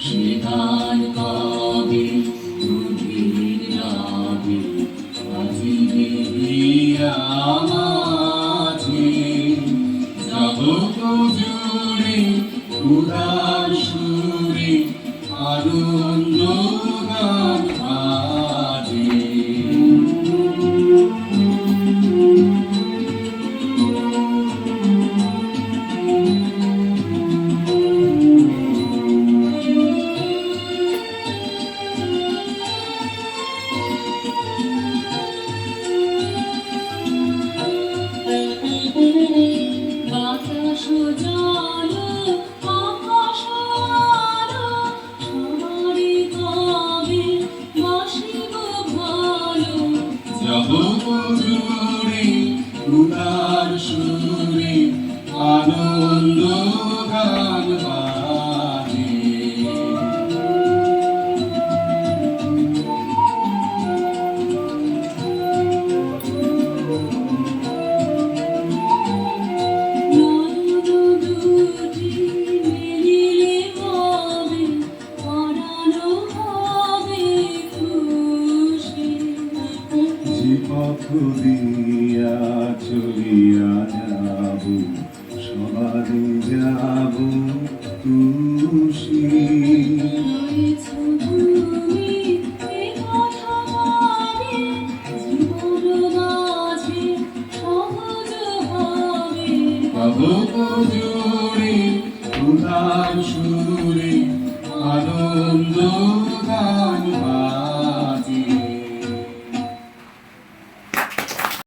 সে গান কবে গভীর রাগে বাজিবে মাঝে জগৎ জুড়ে উদার সুরে আনন্দ গান বাজে। বাতাস জল আকাশ আলো সবারই তবে বাসিব ভালো জগৎ জুড়ে উদার সুরে আনন্দ গান বাজে। যে পথ দিয়া চলিয়া যাব সবারে যাব খুশি। জগৎ জুড়ে উদার সুরে আনন্দ